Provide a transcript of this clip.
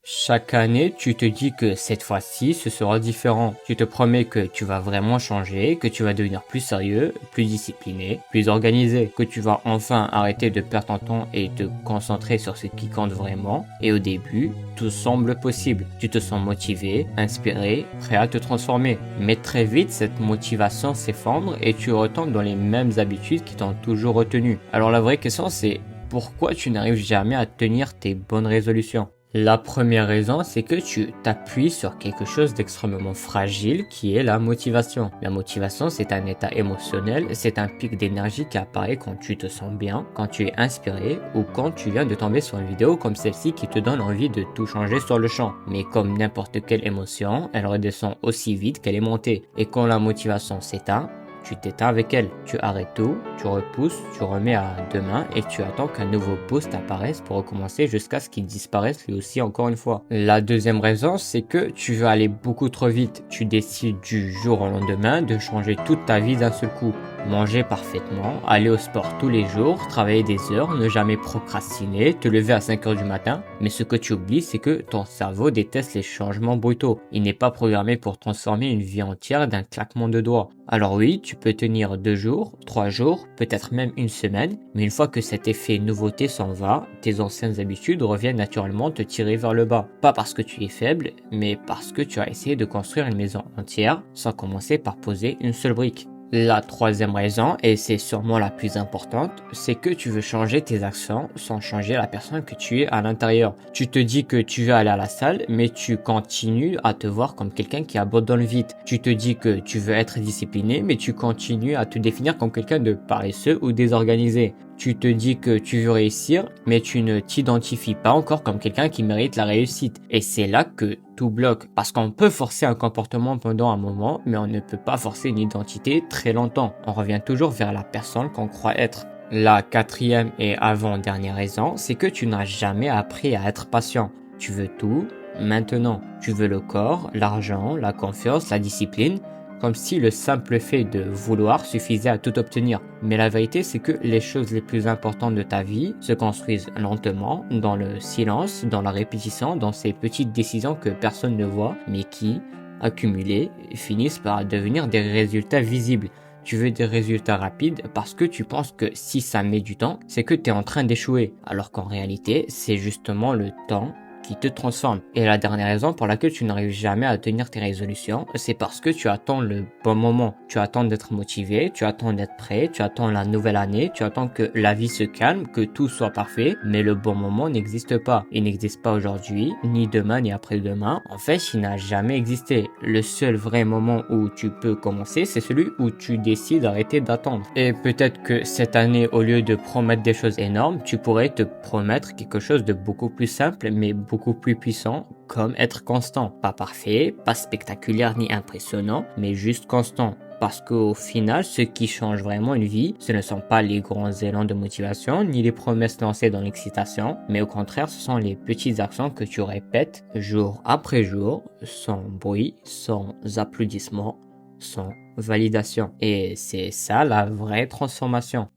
Chaque année, tu te dis que cette fois-ci, ce sera différent. Tu te promets que tu vas vraiment changer, que tu vas devenir plus sérieux, plus discipliné, plus organisé, que tu vas enfin arrêter de perdre ton temps et te concentrer sur ce qui compte vraiment. Et au début, tout semble possible. Tu te sens motivé, inspiré, prêt à te transformer. Mais très vite, cette motivation s'effondre et tu retombes dans les mêmes habitudes qui t'ont toujours retenu. Alors la vraie question, c'est pourquoi tu n'arrives jamais à tenir tes bonnes résolutions? La première raison, c'est que tu t'appuies sur quelque chose d'extrêmement fragile qui est la motivation. La motivation, c'est un état émotionnel, c'est un pic d'énergie qui apparaît quand tu te sens bien, quand tu es inspiré ou quand tu viens de tomber sur une vidéo comme celle-ci qui te donne envie de tout changer sur le champ. Mais comme n'importe quelle émotion, elle redescend aussi vite qu'elle est montée. Et quand la motivation s'éteint, tu t'éteins avec elle. Tu arrêtes tout, tu repousses, tu remets à demain et tu attends qu'un nouveau post apparaisse pour recommencer jusqu'à ce qu'il disparaisse lui aussi encore une fois. La deuxième raison, c'est que tu veux aller beaucoup trop vite. Tu décides du jour au lendemain de changer toute ta vie d'un seul coup. Manger parfaitement, aller au sport tous les jours, travailler des heures, ne jamais procrastiner, te lever à 5 heures du matin. Mais ce que tu oublies, c'est que ton cerveau déteste les changements brutaux. Il n'est pas programmé pour transformer une vie entière d'un claquement de doigts. Alors oui, tu peux tenir 2 jours, 3 jours, peut-être même une semaine, mais une fois que cet effet nouveauté s'en va, tes anciennes habitudes reviennent naturellement te tirer vers le bas. Pas parce que tu es faible, mais parce que tu as essayé de construire une maison entière sans commencer par poser une seule brique. La troisième raison, et c'est sûrement la plus importante, c'est que tu veux changer tes actions sans changer la personne que tu es à l'intérieur. Tu te dis que tu veux aller à la salle, mais tu continues à te voir comme quelqu'un qui abandonne vite. Tu te dis que tu veux être discipliné, mais tu continues à te définir comme quelqu'un de paresseux ou désorganisé. Tu te dis que tu veux réussir, mais tu ne t'identifies pas encore comme quelqu'un qui mérite la réussite. Et c'est là que tout bloque. Parce qu'on peut forcer un comportement pendant un moment, mais on ne peut pas forcer une identité très longtemps. On revient toujours vers la personne qu'on croit être. La quatrième et avant-dernière raison, c'est que tu n'as jamais appris à être patient. Tu veux tout maintenant. Tu veux le corps, l'argent, la confiance, la discipline, comme si le simple fait de vouloir suffisait à tout obtenir. Mais la vérité, c'est que les choses les plus importantes de ta vie se construisent lentement, dans le silence, dans la répétition, dans ces petites décisions que personne ne voit, mais qui, accumulées, finissent par devenir des résultats visibles. Tu veux des résultats rapides parce que tu penses que si ça met du temps, c'est que tu es en train d'échouer. Alors qu'en réalité, c'est justement le temps qui te transforme. Et la dernière raison pour laquelle tu n'arrives jamais à tenir tes résolutions, c'est parce que tu attends le bon moment. Tu attends d'être motivé, tu attends d'être prêt, tu attends la nouvelle année, tu attends que la vie se calme, que tout soit parfait, mais le bon moment n'existe pas. Il n'existe pas aujourd'hui, ni demain, ni après-demain. En fait, il n'a jamais existé. Le seul vrai moment où tu peux commencer, c'est celui où tu décides d'arrêter d'attendre. Et peut-être que cette année, au lieu de promettre des choses énormes, tu pourrais te promettre quelque chose de beaucoup plus simple, mais beaucoup plus puissant, comme être constant. Pas parfait, pas spectaculaire ni impressionnant, mais juste constant. Parce qu'au final, ce qui change vraiment une vie, ce ne sont pas les grands élans de motivation, ni les promesses lancées dans l'excitation, mais au contraire, ce sont les petites actions que tu répètes jour après jour, sans bruit, sans applaudissements, sans validation. Et c'est ça la vraie transformation.